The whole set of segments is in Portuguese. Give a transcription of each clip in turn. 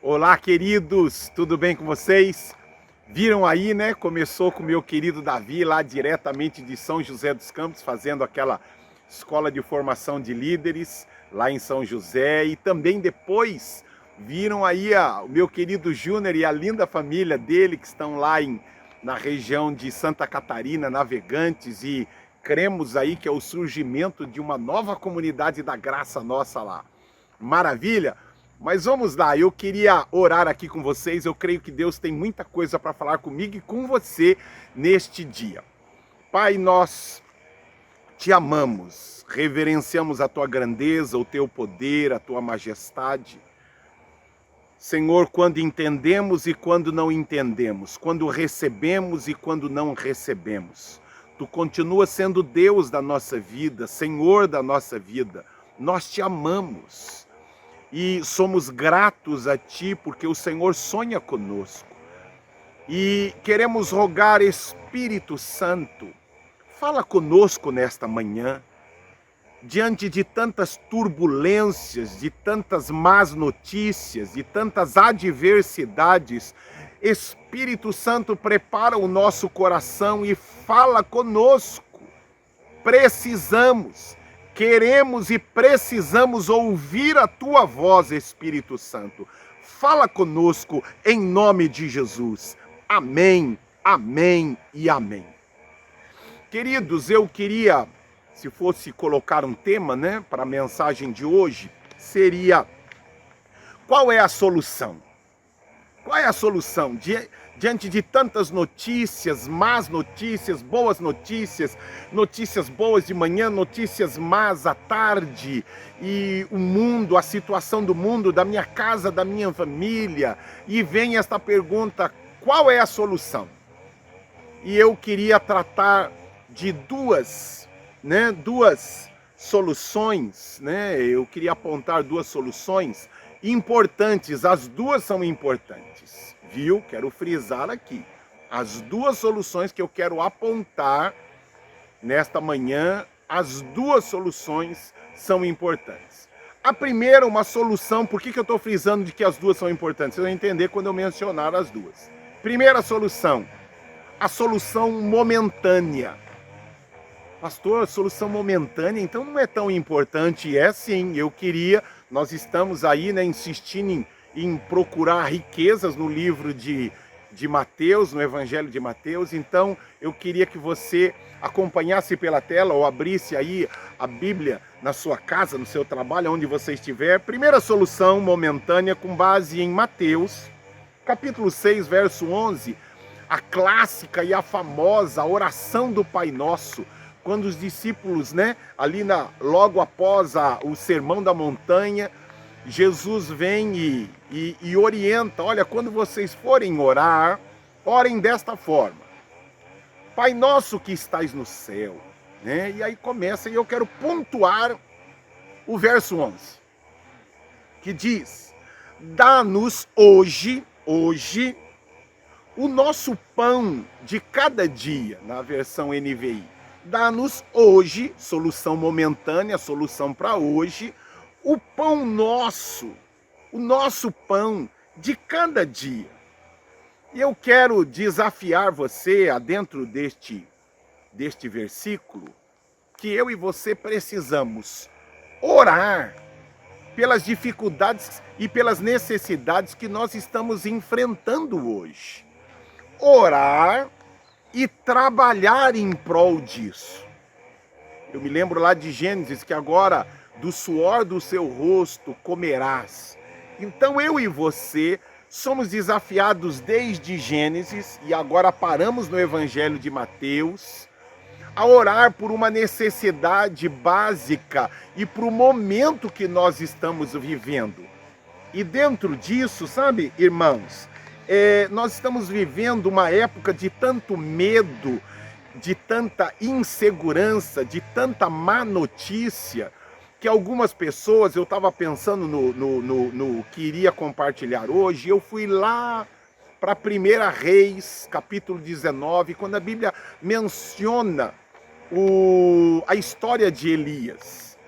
Olá, queridos, tudo bem com vocês? Viram aí, né? Começou com o meu querido Davi, lá diretamente de São José dos Campos, fazendo aquela escola de formação de líderes lá em São José. E também depois viram aí o meu querido Júnior e a linda família dele que estão lá na região de Santa Catarina, Navegantes, e cremos aí que é o surgimento de uma nova comunidade da graça nossa lá. Maravilha? Mas vamos lá, eu queria orar aqui com vocês. Eu creio que Deus tem muita coisa para falar comigo e com você neste dia. Pai, nós te amamos, reverenciamos a tua grandeza, o teu poder, a tua majestade. Senhor, quando entendemos e quando não entendemos, quando recebemos e quando não recebemos, tu continuas sendo Deus da nossa vida, Senhor da nossa vida. Nós te amamos. E somos gratos a Ti porque o Senhor sonha conosco. E queremos rogar, Espírito Santo, fala conosco nesta manhã, diante de tantas turbulências, de tantas más notícias, de tantas adversidades. Espírito Santo, prepara o nosso coração e fala conosco. Precisamos. Queremos e precisamos ouvir a tua voz, Espírito Santo. Fala conosco em nome de Jesus. Amém, amém e amém. Queridos, eu queria, se fosse colocar um tema, né, para a mensagem de hoje, seria: qual é a solução? Qual é a solução? Diante de tantas notícias, más notícias, notícias boas de manhã, notícias más à tarde, e o mundo, a situação do mundo, da minha casa, da minha família, e vem esta pergunta: qual é a solução? E eu queria tratar de duas soluções, né? Eu queria apontar duas soluções importantes, as duas são importantes, viu? Quero frisar aqui, as duas soluções que eu quero apontar nesta manhã, as duas soluções são importantes. A primeira, uma solução, por que eu estou frisando de que as duas são importantes? Vocês vão entender quando eu mencionar as duas. Primeira solução, a solução momentânea. Pastor, solução momentânea, então não é tão importante. É sim, nós estamos aí, né, insistindo em procurar riquezas no livro de Mateus, no Evangelho de Mateus. Então eu queria que você acompanhasse pela tela ou abrisse aí a Bíblia na sua casa, no seu trabalho, onde você estiver. Primeira solução momentânea, com base em Mateus, capítulo 6, verso 11, a clássica e a famosa oração do Pai Nosso, quando os discípulos, né, logo após o Sermão da Montanha, Jesus vem e orienta: olha, quando vocês forem orar, orem desta forma: Pai nosso que estais no céu, né? E aí começa, e eu quero pontuar o verso 11, que diz: dá-nos hoje, o nosso pão de cada dia, na versão NVI. Dá-nos hoje, solução momentânea, solução para hoje, o pão nosso, o nosso pão de cada dia. E eu quero desafiar você, dentro deste versículo, que eu e você precisamos orar pelas dificuldades e pelas necessidades que nós estamos enfrentando hoje. Orar e trabalhar em prol disso. Eu me lembro lá de Gênesis, que agora do suor do seu rosto comerás. Então eu e você somos desafiados desde Gênesis, e agora paramos no Evangelho de Mateus, a orar por uma necessidade básica e para o momento que nós estamos vivendo. E dentro disso, sabe, irmãos, nós estamos vivendo uma época de tanto medo, de tanta insegurança, de tanta má notícia, que algumas pessoas, eu estava pensando no que iria compartilhar hoje, eu fui lá para 1 Reis, capítulo 19, quando a Bíblia menciona a história de Elias.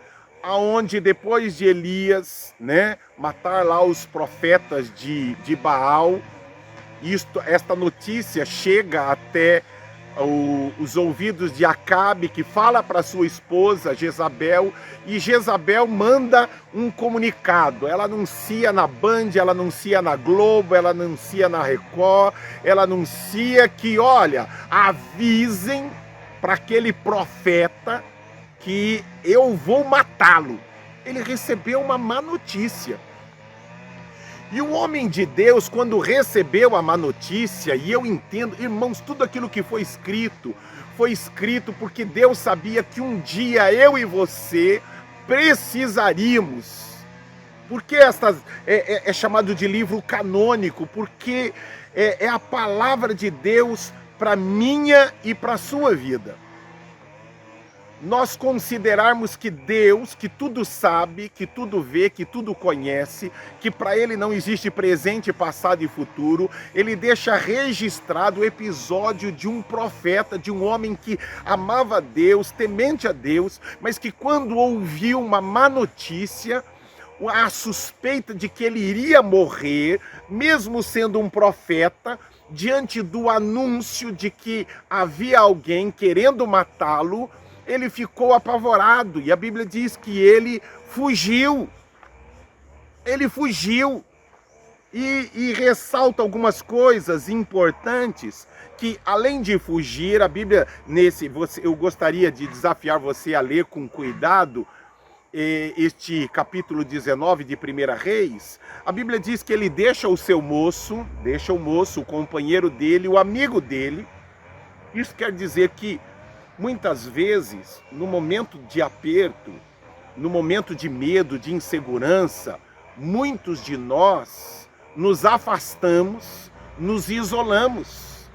aonde depois de Elias, né, matar lá os profetas de Baal, esta notícia chega até os ouvidos de Acabe, que fala para sua esposa Jezabel, e Jezabel manda um comunicado. Ela anuncia na Band, ela anuncia na Globo, ela anuncia na Record, ela anuncia que, olha, avisem para aquele profeta que eu vou matá-lo. Ele recebeu uma má notícia. E o homem de Deus, quando recebeu a má notícia, e eu entendo, irmãos, tudo aquilo que foi escrito porque Deus sabia que um dia eu e você precisaríamos. Porque é chamado de livro canônico, porque é a palavra de Deus para minha e para a sua vida. Nós considerarmos que Deus, que tudo sabe, que tudo vê, que tudo conhece, que para Ele não existe presente, passado e futuro, Ele deixa registrado o episódio de um profeta, de um homem que amava Deus, temente a Deus, mas que quando ouviu uma má notícia, a suspeita de que ele iria morrer, mesmo sendo um profeta, diante do anúncio de que havia alguém querendo matá-lo, ele ficou apavorado, e a Bíblia diz que ele fugiu. Ele fugiu. E ressalta algumas coisas importantes, que além de fugir, a Bíblia, eu gostaria de desafiar você a ler com cuidado este capítulo 19 de 1 Reis. A Bíblia diz que ele deixa o moço, o companheiro dele, o amigo dele. Isso quer dizer que muitas vezes, no momento de aperto, no momento de medo, de insegurança, muitos de nós nos afastamos, nos isolamos.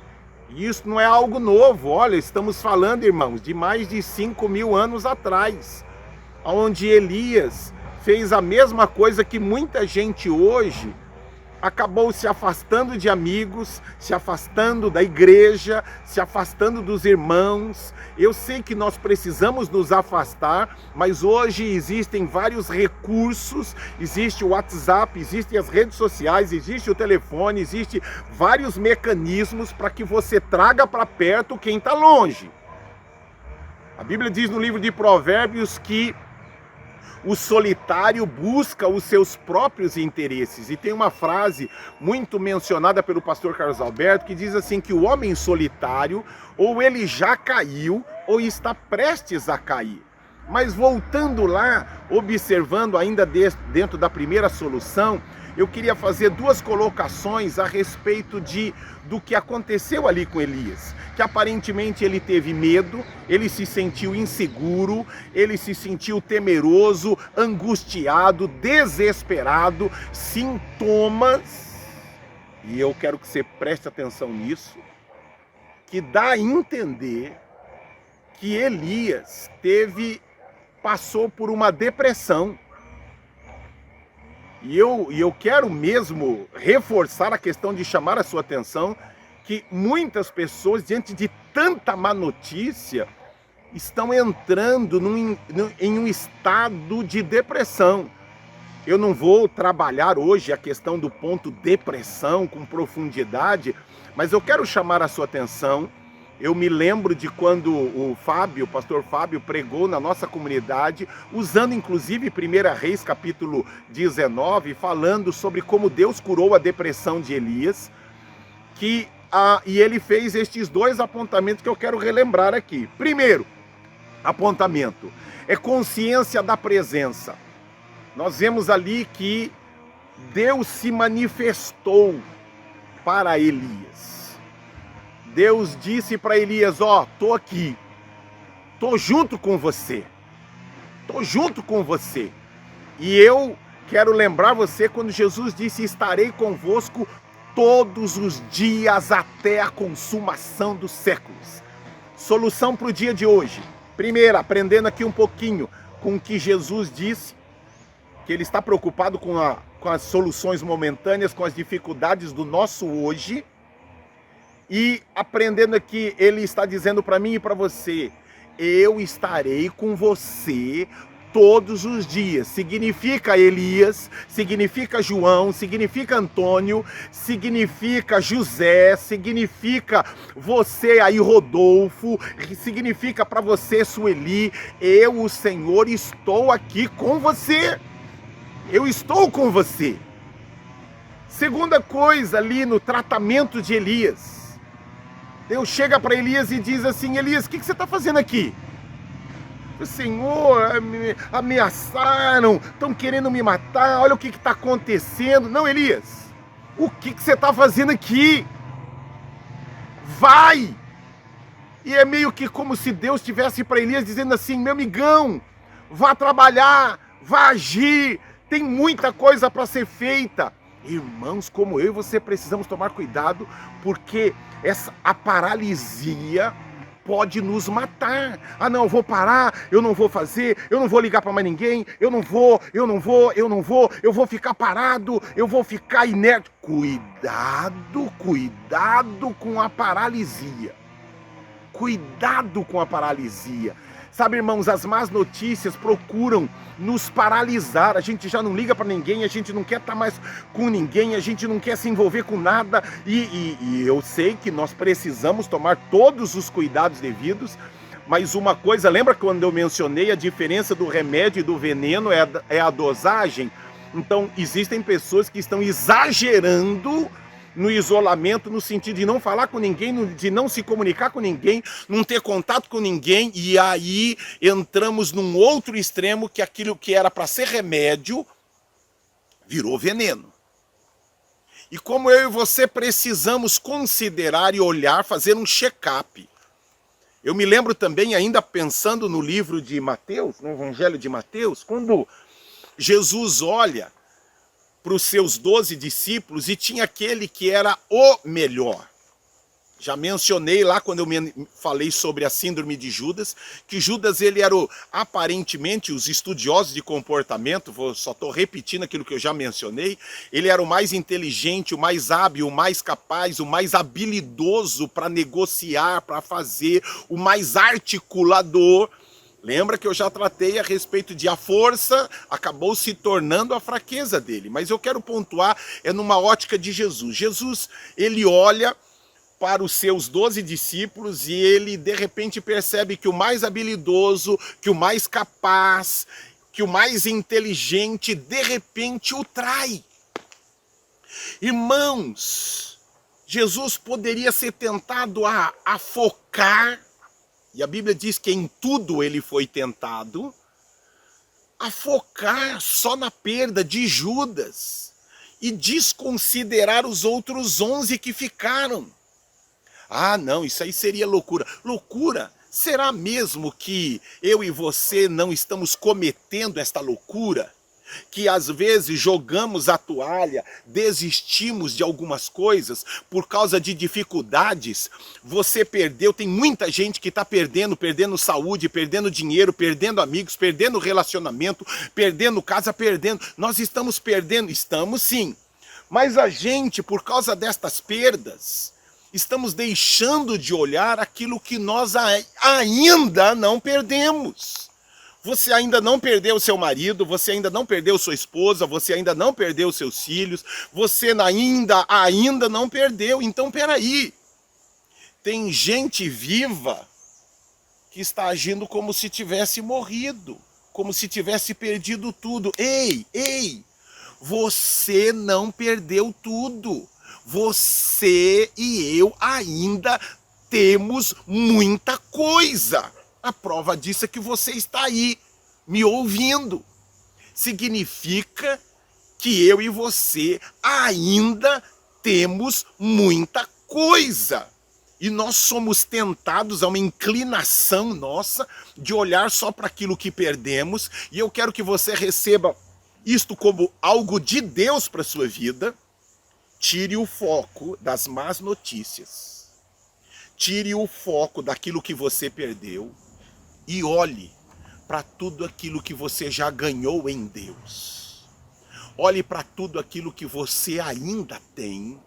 E isso não é algo novo. Olha, estamos falando, irmãos, de mais de 5.000 anos atrás, onde Elias fez a mesma coisa que muita gente hoje acabou se afastando de amigos, se afastando da igreja, se afastando dos irmãos. Eu sei que nós precisamos nos afastar, mas hoje existem vários recursos, existe o WhatsApp, existem as redes sociais, existe o telefone, existe vários mecanismos para que você traga para perto quem está longe. A Bíblia diz no livro de Provérbios que o solitário busca os seus próprios interesses. E tem uma frase muito mencionada pelo pastor Carlos Alberto, que diz assim, que o homem solitário, ou ele já caiu, ou está prestes a cair. Mas voltando lá, observando ainda dentro da primeira solução, eu queria fazer duas colocações a respeito do que aconteceu ali com Elias. Que aparentemente ele teve medo, ele se sentiu inseguro, ele se sentiu temeroso, angustiado, desesperado, sintomas, e eu quero que você preste atenção nisso, que dá a entender que Elias passou por uma depressão. E eu quero mesmo reforçar a questão de chamar a sua atenção que muitas pessoas, diante de tanta má notícia, estão entrando em um estado de depressão. Eu não vou trabalhar hoje a questão do ponto depressão com profundidade, mas eu quero chamar a sua atenção. Eu me lembro de quando o pastor Fábio, pregou na nossa comunidade, usando inclusive 1 Reis capítulo 19, falando sobre como Deus curou a depressão de Elias, e ele fez estes dois apontamentos que eu quero relembrar aqui. Primeiro apontamento é consciência da presença. Nós vemos ali que Deus se manifestou para Elias. Deus disse para Elias, tô aqui, tô junto com você, E eu quero lembrar você quando Jesus disse, estarei convosco todos os dias até a consumação dos séculos. Solução para o dia de hoje. Primeiro, aprendendo aqui um pouquinho com o que Jesus disse, que Ele está preocupado com as soluções momentâneas, com as dificuldades do nosso hoje. E aprendendo aqui, Ele está dizendo para mim e para você, eu estarei com você todos os dias. Significa Elias, significa João, significa Antônio, significa José, significa você aí, Rodolfo, significa para você, Sueli, eu, o Senhor, estou aqui com você. Eu estou com você. Segunda coisa ali no tratamento de Elias. Deus chega para Elias e diz assim: Elias, o que você está fazendo aqui? Senhor, me ameaçaram, estão querendo me matar, olha o que está acontecendo. Não, Elias, o que você está fazendo aqui? Vai! E é meio que como se Deus estivesse para Elias dizendo assim: meu amigão, vá trabalhar, vá agir, tem muita coisa para ser feita. Irmãos, como eu e você precisamos tomar cuidado, porque a paralisia pode nos matar. Ah não, eu vou parar, eu não vou fazer, eu não vou ligar para mais ninguém, eu vou ficar parado, eu vou ficar inerte. Cuidado com a paralisia. Cuidado com a paralisia. Sabe, irmãos, as más notícias procuram nos paralisar. A gente já não liga para ninguém, a gente não quer estar mais com ninguém, a gente não quer se envolver com nada. E eu sei que nós precisamos tomar todos os cuidados devidos, mas uma coisa, lembra quando eu mencionei a diferença do remédio e do veneno é a dosagem? Então, existem pessoas que estão exagerando no isolamento, no sentido de não falar com ninguém, de não se comunicar com ninguém, não ter contato com ninguém, e aí entramos num outro extremo, que aquilo que era para ser remédio virou veneno. E como eu e você precisamos considerar e olhar, fazer um check-up. Eu me lembro também, ainda pensando no livro de Mateus, no Evangelho de Mateus, quando Jesus olha para os seus 12 discípulos e tinha aquele que era o melhor. Já mencionei lá quando eu falei sobre a síndrome de Judas, que Judas ele era aparentemente, os estudiosos de comportamento, só estou repetindo aquilo que eu já mencionei, ele era o mais inteligente, o mais hábil, o mais capaz, o mais habilidoso para negociar, para fazer, o mais articulador. Lembra que eu já tratei a respeito de a força acabou se tornando a fraqueza dele. Mas eu quero pontuar, é numa ótica de Jesus. Jesus, ele olha para os seus 12 discípulos e ele de repente percebe que o mais habilidoso, que o mais capaz, que o mais inteligente, de repente o trai. Irmãos, Jesus poderia ser tentado a focar, e a Bíblia diz que em tudo ele foi tentado, a focar só na perda de Judas e desconsiderar os outros 11 que ficaram. Ah, não, isso aí seria loucura. Loucura? Será mesmo que eu e você não estamos cometendo esta loucura? Que às vezes jogamos a toalha, desistimos de algumas coisas por causa de dificuldades. Você perdeu, tem muita gente que está perdendo saúde, perdendo dinheiro, perdendo amigos, perdendo relacionamento, perdendo casa, perdendo. Nós estamos perdendo, estamos sim. Mas a gente, por causa destas perdas, estamos deixando de olhar aquilo que nós ainda não perdemos. Você ainda não perdeu seu marido, você ainda não perdeu sua esposa, você ainda não perdeu seus filhos, você ainda não perdeu. Então, peraí, tem gente viva que está agindo como se tivesse morrido, como se tivesse perdido tudo. Ei, você não perdeu tudo. Você e eu ainda temos muita coisa. A prova disso é que você está aí, me ouvindo. Significa que eu e você ainda temos muita coisa. E nós somos tentados a uma inclinação nossa de olhar só para aquilo que perdemos. E eu quero que você receba isto como algo de Deus para a sua vida. Tire o foco das más notícias. Tire o foco daquilo que você perdeu. E olhe para tudo aquilo que você já ganhou em Deus. Olhe para tudo aquilo que você ainda tem.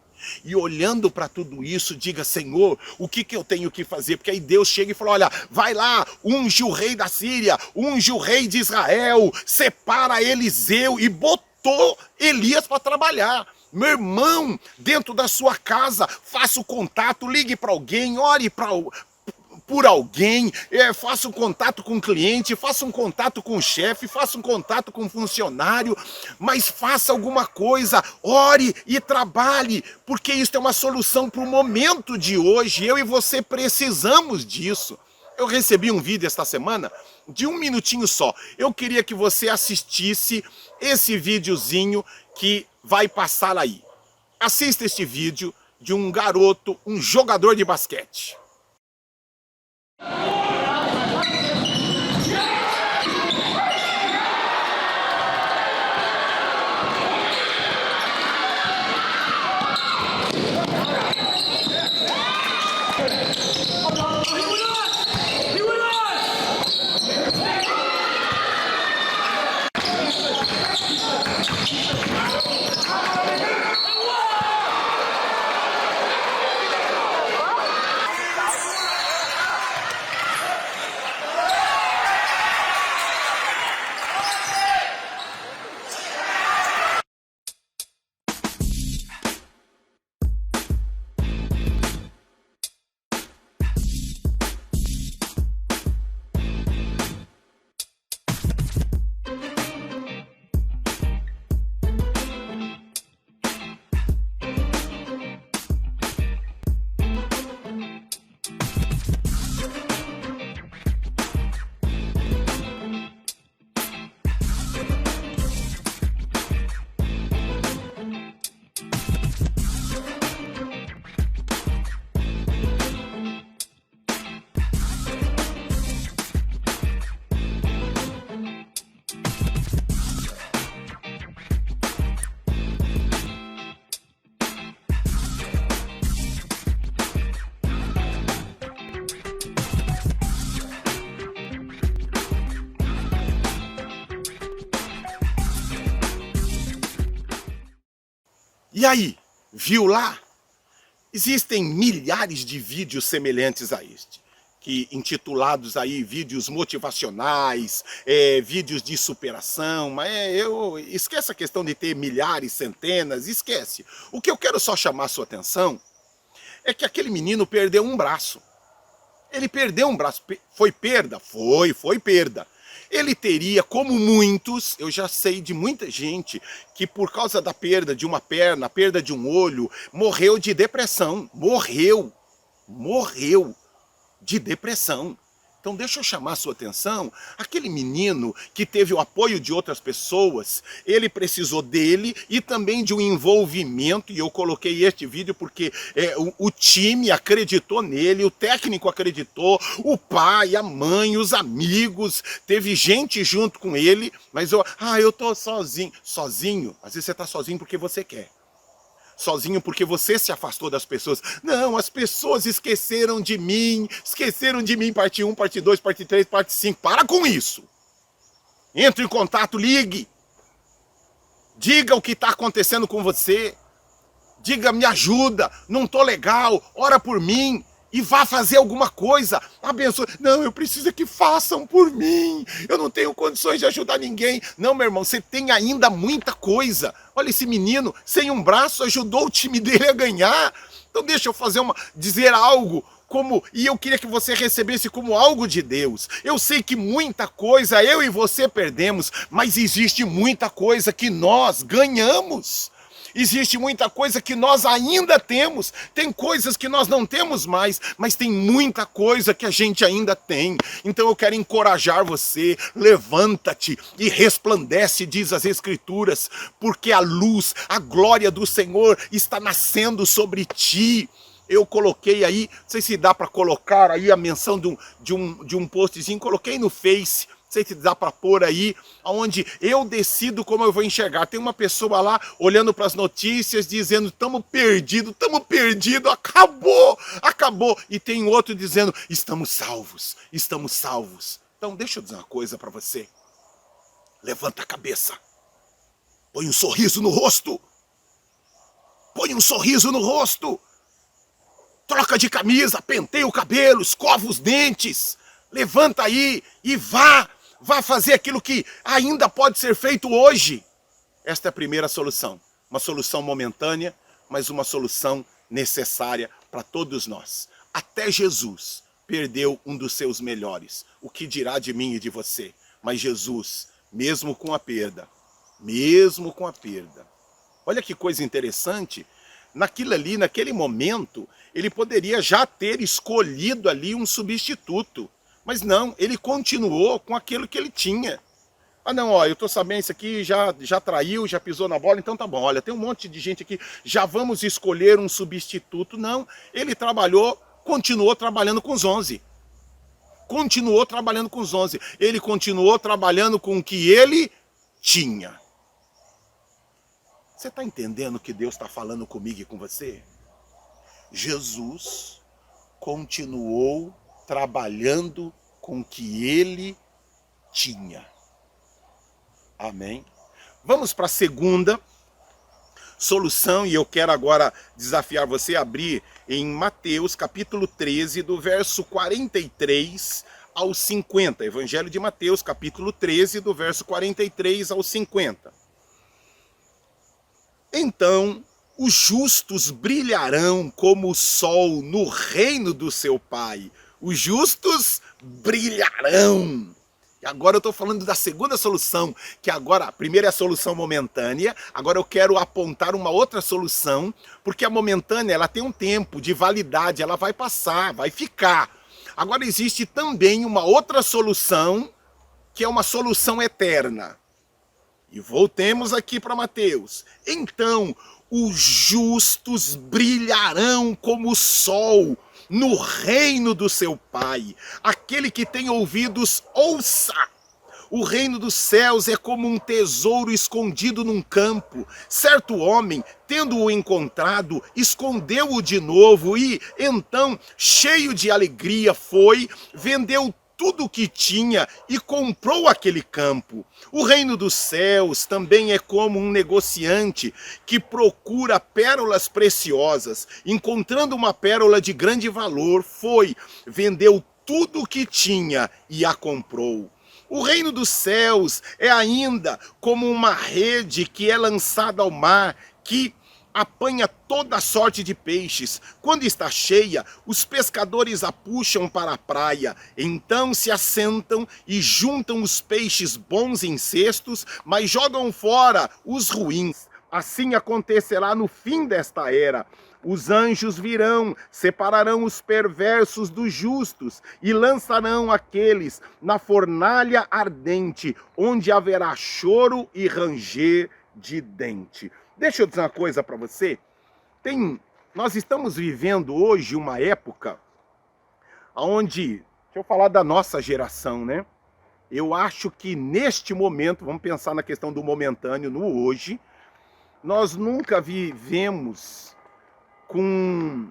E olhando para tudo isso, diga: Senhor, o que eu tenho que fazer? Porque aí Deus chega e fala: olha, vai lá, unge o rei da Síria, unge o rei de Israel, separa Eliseu, e botou Elias para trabalhar. Meu irmão, dentro da sua casa, faça o contato, ligue para alguém, ore por alguém, faça um contato com o cliente, faça um contato com o chefe, faça um contato com o funcionário, mas faça alguma coisa, ore e trabalhe, porque isso é uma solução para o momento de hoje. Eu e você precisamos disso. Eu recebi um vídeo esta semana de 1 minutinho só. Eu queria que você assistisse esse videozinho que vai passar aí. Assista este vídeo de um garoto, um jogador de basquete. E aí, viu lá? Existem milhares de vídeos semelhantes a este, que intitulados aí vídeos motivacionais, vídeos de superação, mas esquece a questão de ter milhares, centenas, esquece. O que eu quero só chamar a sua atenção é que aquele menino perdeu um braço. Ele perdeu um braço. Foi perda? Foi perda. Ele teria, como muitos, eu já sei de muita gente, que por causa da perda de uma perna, perda de um olho, morreu de depressão. Morreu de depressão. Então deixa eu chamar a sua atenção, aquele menino que teve o apoio de outras pessoas, ele precisou dele e também de um envolvimento, e eu coloquei este vídeo porque o time acreditou nele, o técnico acreditou, o pai, a mãe, os amigos, teve gente junto com ele, mas eu tô sozinho. Sozinho? Às vezes você tá sozinho porque você quer. Sozinho porque você se afastou das pessoas. Não, as pessoas esqueceram de mim, parte 1, parte 2, parte 3, parte 5. Para com isso. Entre em contato, ligue. Diga o que está acontecendo com você. Diga: me ajuda, não tô legal, ora por mim. E vá fazer alguma coisa, abençoe. Não, eu preciso que façam por mim. Eu não tenho condições de ajudar ninguém. Não, meu irmão, você tem ainda muita coisa. Olha, esse menino, sem um braço, ajudou o time dele a ganhar. Então deixa eu dizer algo, e eu queria que você recebesse como algo de Deus. Eu sei que muita coisa eu e você perdemos, mas existe muita coisa que nós ganhamos. Existe muita coisa que nós ainda temos, tem coisas que nós não temos mais, mas tem muita coisa que a gente ainda tem. Então eu quero encorajar você, levanta-te e resplandece, diz as Escrituras, porque a luz, a glória do Senhor está nascendo sobre ti. Eu coloquei aí, não sei se dá para colocar aí a menção de um postzinho, coloquei no Face, sei se dá para pôr aí, onde eu decido como eu vou enxergar. Tem uma pessoa lá olhando para as notícias, dizendo: estamos perdidos, acabou. E tem outro dizendo: estamos salvos. Então deixa eu dizer uma coisa para você. Levanta a cabeça, põe um sorriso no rosto põe um sorriso no rosto, troca de camisa, penteia o cabelo, escova os dentes, levanta aí e vá fazer aquilo que ainda pode ser feito hoje. Esta é a primeira solução, uma solução momentânea, mas uma solução necessária para todos nós. Até Jesus perdeu um dos seus melhores. O que dirá de mim e de você? Mas Jesus, mesmo com a perda, olha que coisa interessante, naquele momento, ele poderia já ter escolhido ali um substituto, mas não, ele continuou com aquilo que ele tinha. Ah não, ó, eu tô sabendo, isso aqui já traiu, já pisou na bola, então tá bom, olha, tem um monte de gente aqui, já vamos escolher um substituto. Não, ele continuou trabalhando com os 11. Ele continuou trabalhando com o que ele tinha. Você está entendendo o que Deus está falando comigo e com você? Jesus continuou trabalhando com o que ele tinha. Amém? Vamos para a segunda solução, e eu quero agora desafiar você a abrir em Mateus capítulo 13, do verso 43 ao 50. Evangelho de Mateus capítulo 13, do verso 43 ao 50. Então, os justos brilharão como o sol no reino do seu Pai. Os justos brilharão. E agora eu estou falando da segunda solução, que agora, a primeira é a solução momentânea, agora eu quero apontar uma outra solução, porque a momentânea ela tem um tempo de validade, ela vai passar, vai ficar. Agora existe também uma outra solução, que é uma solução eterna. E voltemos aqui para Mateus. Então, os justos brilharão como o sol no reino do seu Pai. Aquele que tem ouvidos, ouça. O reino dos céus é como um tesouro escondido num campo. Certo homem, tendo-o encontrado, escondeu-o de novo e, então, cheio de alegria, vendeu tudo o que tinha e comprou aquele campo. O reino dos céus também é como um negociante que procura pérolas preciosas. Encontrando uma pérola de grande valor, vendeu tudo o que tinha e a comprou. O reino dos céus é ainda como uma rede que é lançada ao mar, que apanha toda sorte de peixes. Quando está cheia, os pescadores a puxam para a praia. Então se assentam e juntam os peixes bons em cestos, mas jogam fora os ruins. Assim acontecerá no fim desta era. Os anjos virão, separarão os perversos dos justos e lançarão aqueles na fornalha ardente, onde haverá choro e ranger de dente. Deixa eu dizer uma coisa para você. Nós estamos vivendo hoje uma época onde, deixa eu falar da nossa geração, né? Eu acho que neste momento, vamos pensar na questão do momentâneo, no hoje, nós nunca vivemos com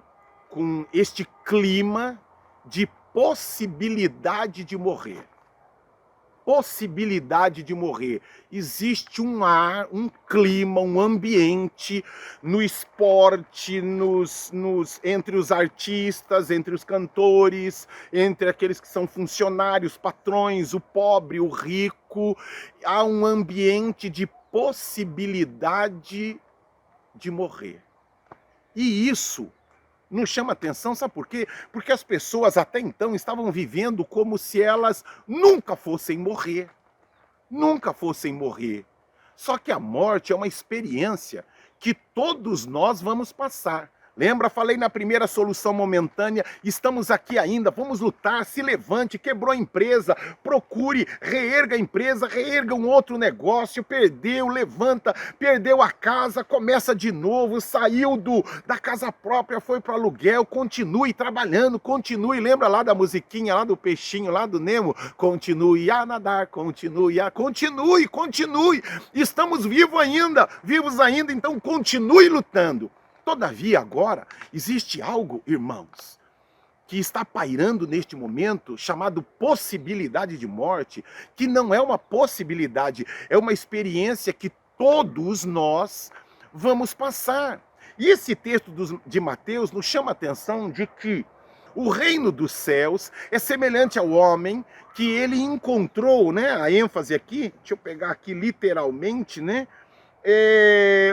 este clima de possibilidade de morrer. Possibilidade de morrer. Existe um ar, um clima, um ambiente no esporte, entre os artistas, entre os cantores, entre aqueles que são funcionários, patrões, o pobre, o rico. Há um ambiente de possibilidade de morrer. E isso não chama atenção, sabe por quê? Porque as pessoas até então estavam vivendo como se elas nunca fossem morrer. Nunca fossem morrer. Só que a morte é uma experiência que todos nós vamos passar. Lembra? Falei na primeira solução momentânea, estamos aqui ainda, vamos lutar, se levante, quebrou a empresa, procure, reerga a empresa, reerga um outro negócio, perdeu, levanta, perdeu a casa, começa de novo, saiu da casa própria, foi para aluguel, continue trabalhando, continue, lembra lá da musiquinha, lá do peixinho, lá do Nemo? Continue a nadar, continue, estamos vivos ainda, então continue lutando. Todavia, agora, existe algo, irmãos, que está pairando neste momento, chamado possibilidade de morte, que não é uma possibilidade, é uma experiência que todos nós vamos passar. E esse texto de Mateus nos chama a atenção de que o reino dos céus é semelhante ao homem que ele encontrou, né? A ênfase aqui, deixa eu pegar aqui literalmente, né?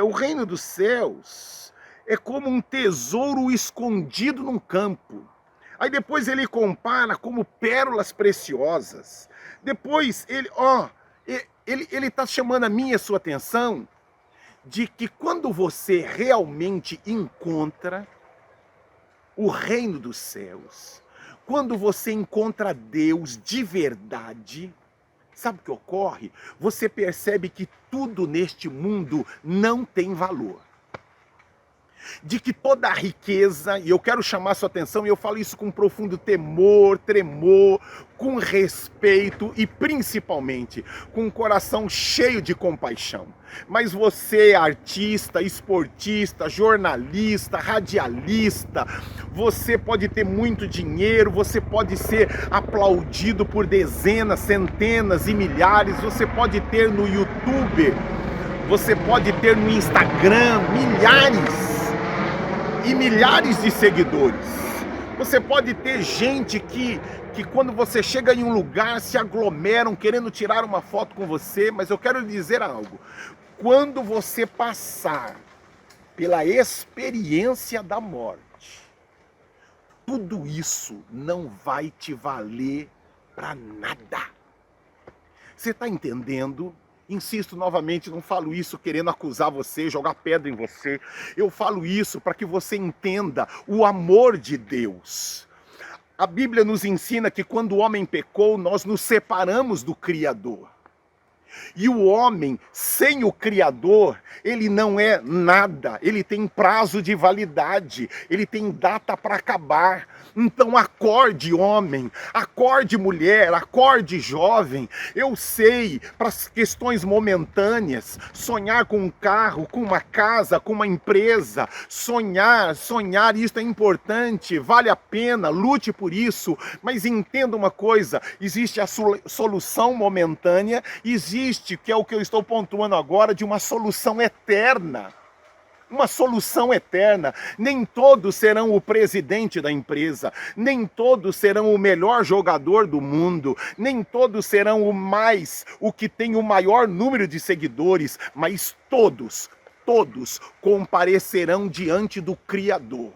O reino dos céus é como um tesouro escondido num campo. Aí depois ele compara como pérolas preciosas. Depois ele está chamando a minha e a sua atenção de que quando você realmente encontra o reino dos céus, quando você encontra Deus de verdade, sabe o que ocorre? Você percebe que tudo neste mundo não tem valor. De que toda a riqueza, e eu quero chamar a sua atenção, e eu falo isso com profundo temor, tremor, com respeito e principalmente com um coração cheio de compaixão. Mas você, artista, esportista, jornalista, radialista, você pode ter muito dinheiro, você pode ser aplaudido por dezenas, centenas e milhares, você pode ter no YouTube, você pode ter no Instagram milhares e milhares de seguidores. Você pode ter gente que quando você chega em um lugar se aglomeram querendo tirar uma foto com você, mas eu quero lhe dizer algo. Quando você passar pela experiência da morte, tudo isso não vai te valer para nada. Você está entendendo? Insisto novamente, não falo isso querendo acusar você, jogar pedra em você. Eu falo isso para que você entenda o amor de Deus. A Bíblia nos ensina que quando o homem pecou, nós nos separamos do Criador. E o homem, sem o Criador, ele não é nada, ele tem prazo de validade, ele tem data para acabar. Então acorde, homem, acorde, mulher, acorde, jovem. Eu sei, para as questões momentâneas, sonhar com um carro, com uma casa, com uma empresa, sonhar, isso é importante, vale a pena, lute por isso, mas entenda uma coisa, existe a solução momentânea, existe, que é o que eu estou pontuando agora, de uma solução eterna. Uma solução eterna. Nem todos serão o presidente da empresa, nem todos serão o melhor jogador do mundo, nem todos serão o que tem o maior número de seguidores, mas todos comparecerão diante do Criador.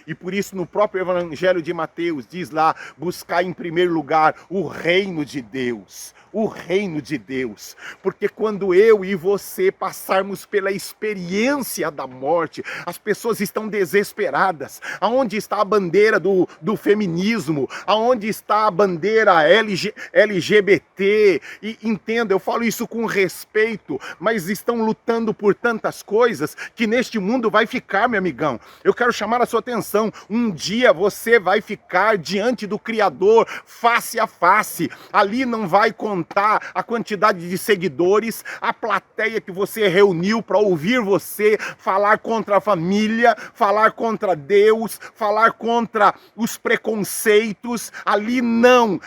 E por isso no próprio Evangelho de Mateus diz lá, buscar em primeiro lugar o reino de Deus. O reino de Deus. Porque quando eu e você passarmos pela experiência da morte, as pessoas estão desesperadas. Aonde está a bandeira do feminismo? Aonde está a bandeira LGBT? E entenda, eu falo isso com respeito, mas estão lutando por tantas coisas que neste mundo vai ficar, meu amigão. Eu quero chamar a sua atenção. Um dia você vai ficar diante do Criador, face a face. Ali não vai contar a quantidade de seguidores, a plateia que você reuniu para ouvir você falar contra a família, falar contra Deus, falar contra os preconceitos. Ali não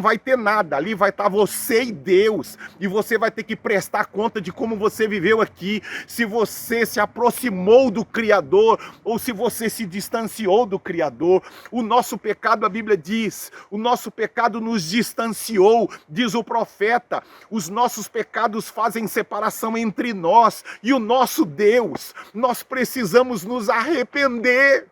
vai ter nada. Ali vai estar você e Deus. E você vai ter que prestar conta de como você viveu aqui, se você se aproximou do Criador ou se você se distanciou do Criador. O nosso pecado, a Bíblia diz, o nosso pecado nos distanciou, diz o profeta. Os nossos pecados fazem separação entre nós e o nosso Deus. Nós precisamos nos arrepender.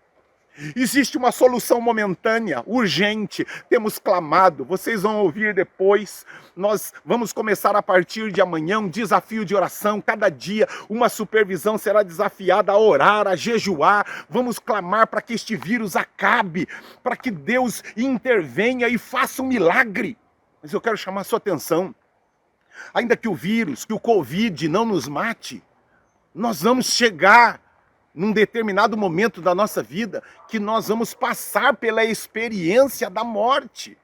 Existe uma solução momentânea, urgente, temos clamado, vocês vão ouvir depois, nós vamos começar a partir de amanhã um desafio de oração, cada dia uma supervisão será desafiada a orar, a jejuar, vamos clamar para que este vírus acabe, para que Deus intervenha e faça um milagre. Mas eu quero chamar a sua atenção, ainda que o vírus, que o Covid não nos mate, nós vamos chegar num determinado momento da nossa vida, que nós vamos passar pela experiência da morte.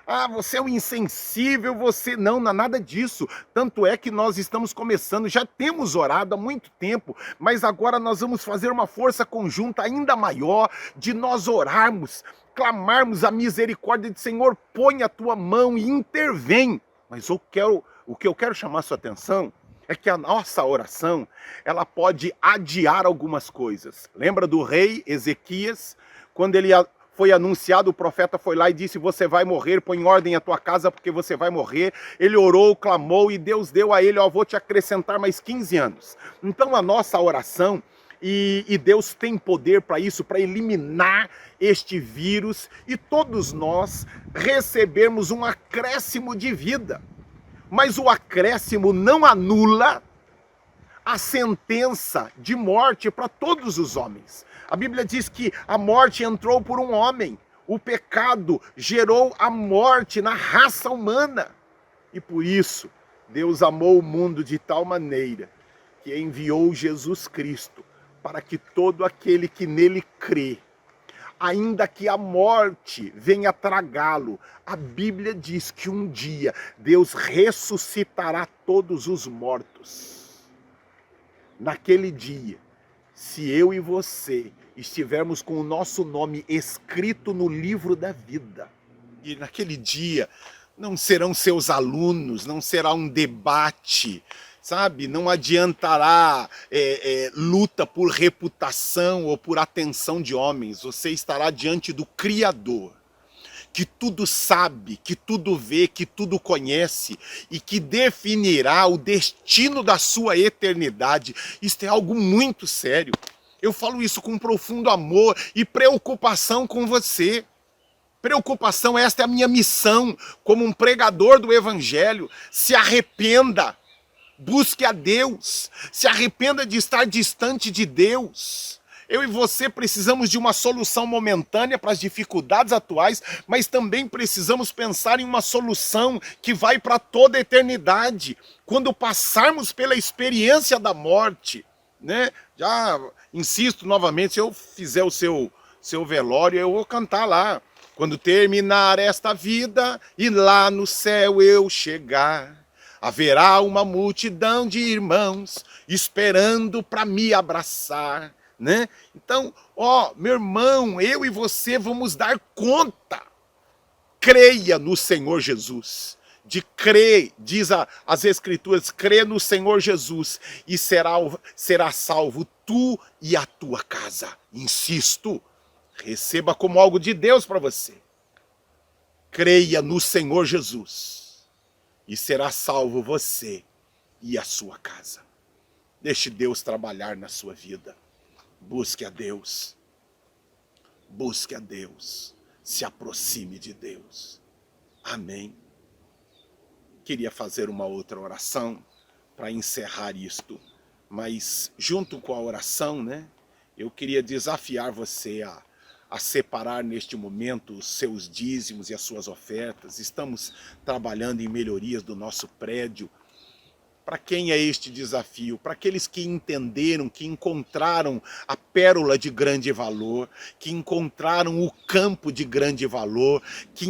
Ah, você é um insensível, você... Não é nada disso. Tanto é que nós estamos começando, já temos orado há muito tempo, mas agora nós vamos fazer uma força conjunta ainda maior, de nós orarmos, clamarmos a misericórdia de Senhor, põe a tua mão e intervém. Mas o que eu quero chamar a sua atenção é que a nossa oração, ela pode adiar algumas coisas. Lembra do rei Ezequias, quando ele foi anunciado, o profeta foi lá e disse: você vai morrer, põe em ordem a tua casa porque você vai morrer. Ele orou, clamou e Deus deu a ele: ó, vou te acrescentar mais 15 anos. Então a nossa oração, e Deus tem poder para isso, para eliminar este vírus e todos nós recebermos um acréscimo de vida. Mas o acréscimo não anula a sentença de morte para todos os homens. A Bíblia diz que a morte entrou por um homem. O pecado gerou a morte na raça humana. E por isso, Deus amou o mundo de tal maneira que enviou Jesus Cristo para que todo aquele que nele crê, ainda que a morte venha tragá-lo, a Bíblia diz que um dia Deus ressuscitará todos os mortos. Naquele dia, se eu e você estivermos com o nosso nome escrito no livro da vida, e naquele dia não serão seus alunos, não será um debate, sabe? Não adiantará luta por reputação ou por atenção de homens. Você estará diante do Criador, que tudo sabe, que tudo vê, que tudo conhece e que definirá o destino da sua eternidade. Isso é algo muito sério. Eu falo isso com profundo amor e preocupação com você. Preocupação, esta é a minha missão como um pregador do Evangelho. Se arrependa. Busque a Deus, se arrependa de estar distante de Deus. Eu e você precisamos de uma solução momentânea para as dificuldades atuais, mas também precisamos pensar em uma solução que vai para toda a eternidade. Quando passarmos pela experiência da morte, né? Já insisto novamente, se eu fizer o seu velório, eu vou cantar lá. Quando terminar esta vida e lá no céu eu chegar, haverá uma multidão de irmãos esperando para me abraçar, né? Então, ó, meu irmão, eu e você vamos dar conta. Creia no Senhor Jesus. De crer, diz as Escrituras, crê no Senhor Jesus e será salvo tu e a tua casa. Insisto, receba como algo de Deus para você. Creia no Senhor Jesus e será salvo você e a sua casa. Deixe Deus trabalhar na sua vida. Busque a Deus. Busque a Deus. Se aproxime de Deus. Amém. Queria fazer uma outra oração para encerrar isto. Mas junto com a oração, né? Eu queria desafiar você a separar neste momento os seus dízimos e as suas ofertas. Estamos trabalhando em melhorias do nosso prédio. Para quem é este desafio? Para aqueles que entenderam, que encontraram a pérola de grande valor, que encontraram o campo de grande valor, que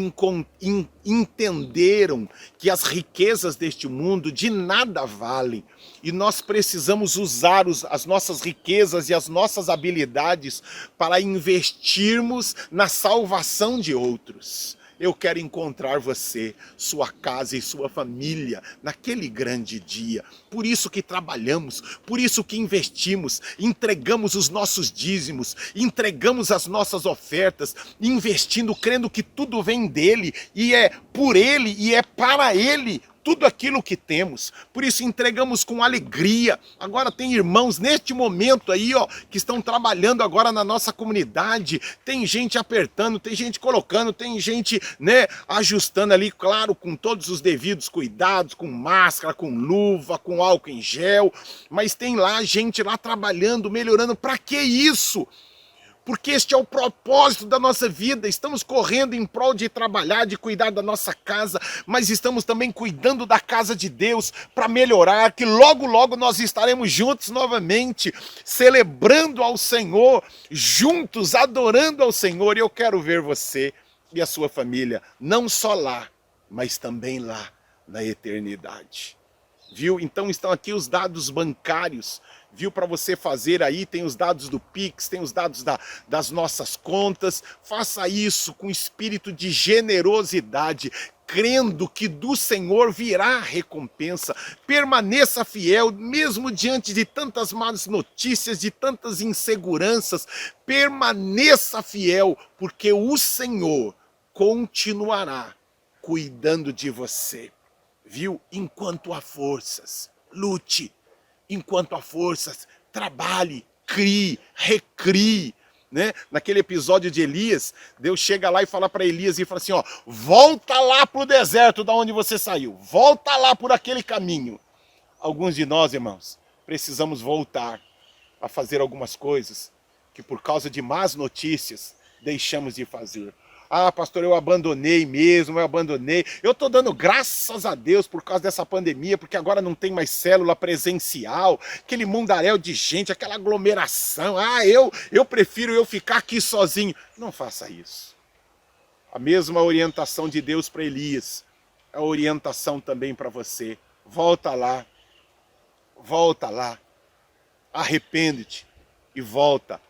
entenderam que as riquezas deste mundo de nada valem. E nós precisamos usar as nossas riquezas e as nossas habilidades para investirmos na salvação de outros. Eu quero encontrar você, sua casa e sua família naquele grande dia. Por isso que trabalhamos, por isso que investimos, entregamos os nossos dízimos, entregamos as nossas ofertas, investindo, crendo que tudo vem dele, e é por ele e é para ele tudo aquilo que temos. Por isso entregamos com alegria. Agora tem irmãos neste momento aí, ó, que estão trabalhando agora na nossa comunidade. Tem gente apertando, tem gente colocando, tem gente, né, ajustando ali, claro, com todos os devidos cuidados, com máscara, com luva, com álcool em gel. Mas tem lá gente lá trabalhando, melhorando. Para que isso? Porque este é o propósito da nossa vida. Estamos correndo em prol de trabalhar, de cuidar da nossa casa, mas estamos também cuidando da casa de Deus para melhorar, que logo, logo nós estaremos juntos novamente, celebrando ao Senhor, juntos, adorando ao Senhor. E eu quero ver você e a sua família, não só lá, mas também lá na eternidade. viu? Então estão aqui os dados bancários, viu? Para você fazer aí, tem os dados do Pix, tem os dados das nossas contas. Faça isso com espírito de generosidade, crendo que do Senhor virá a recompensa. Permaneça fiel, mesmo diante de tantas más notícias, de tantas inseguranças. Permaneça fiel, porque o Senhor continuará cuidando de você, viu? Enquanto há forças, lute. Enquanto há forças, trabalhe, crie, recrie, né? Naquele episódio de Elias, Deus chega lá e fala para Elias e fala assim, ó, volta lá para o deserto da onde você saiu, volta lá por aquele caminho. Alguns de nós, irmãos, precisamos voltar a fazer algumas coisas que por causa de más notícias deixamos de fazer. Ah, pastor, eu abandonei mesmo, eu abandonei. Eu estou dando graças a Deus por causa dessa pandemia, porque agora não tem mais célula presencial, aquele mundaréu de gente, aquela aglomeração. Ah, eu prefiro eu ficar aqui sozinho. Não faça isso. A mesma orientação de Deus para Elias, é a orientação também para você. Volta lá, arrepende-te e volta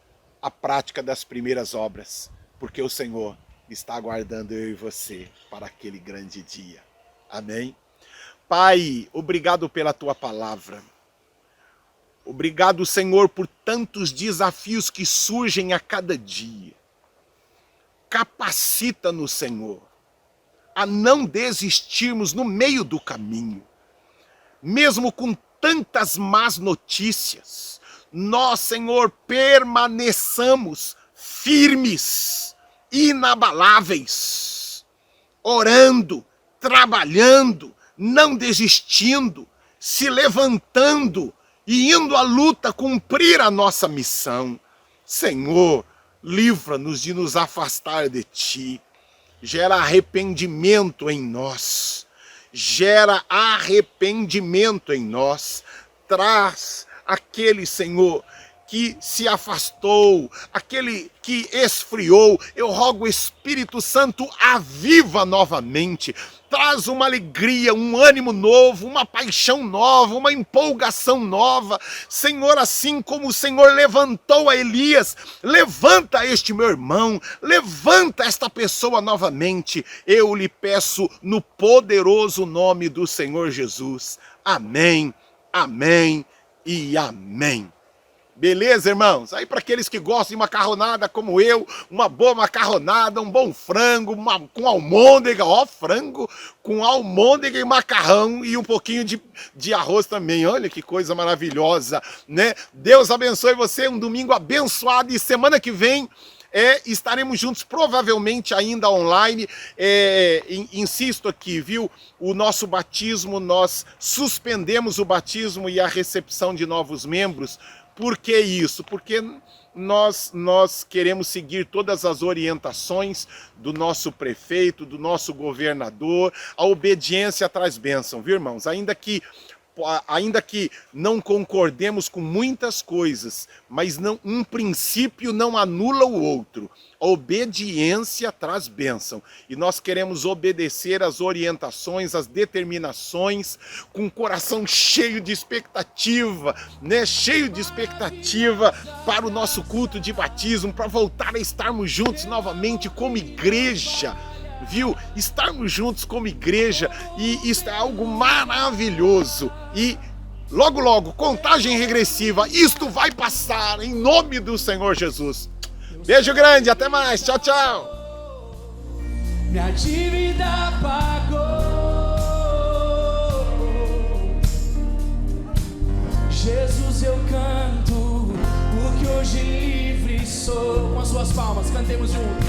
à prática das primeiras obras, porque o Senhor está aguardando eu e você para aquele grande dia. Amém? Pai, obrigado pela tua palavra. Obrigado, Senhor, por tantos desafios que surgem a cada dia. Capacita-nos, Senhor, a não desistirmos no meio do caminho. Mesmo com tantas más notícias, nós, Senhor, permaneçamos firmes, inabaláveis, orando, trabalhando, não desistindo, se levantando e indo à luta cumprir a nossa missão. Senhor, livra-nos de nos afastar de Ti. Gera arrependimento em nós. Gera arrependimento em nós. Traz aquele, Senhor, que se afastou, aquele que esfriou. Eu rogo, o Espírito Santo, aviva novamente. Traz uma alegria, um ânimo novo, uma paixão nova, uma empolgação nova. Senhor, assim como o Senhor levantou a Elias, levanta este meu irmão, levanta esta pessoa novamente. Eu lhe peço no poderoso nome do Senhor Jesus. Amém, amém e amém. Beleza, irmãos? Aí para aqueles que gostam de macarronada como eu, uma boa macarronada, um bom frango, com almôndega, ó, frango com almôndega e macarrão e um pouquinho de arroz também. Olha que coisa maravilhosa, né? Deus abençoe você, um domingo abençoado, e semana que vem estaremos juntos, provavelmente ainda online. Insisto aqui, viu? O nosso batismo, nós suspendemos o batismo e a recepção de novos membros. Por que isso? Porque nós queremos seguir todas as orientações do nosso prefeito, do nosso governador. A obediência traz bênção, viu, irmãos? Ainda que não concordemos com muitas coisas, mas um princípio não anula o outro. A obediência traz bênção. E nós queremos obedecer às orientações, às determinações, com o coração cheio de expectativa, né? Cheio de expectativa para o nosso culto de batismo, para voltar a estarmos juntos novamente como igreja. Viu? Estarmos juntos como igreja, e isso é algo maravilhoso. E logo, logo, contagem regressiva, isto vai passar em nome do Senhor Jesus. Beijo grande, até mais, tchau, tchau. Minha dívida pagou, Jesus, eu canto, porque hoje livre sou. Com as suas palmas, cantemos juntos.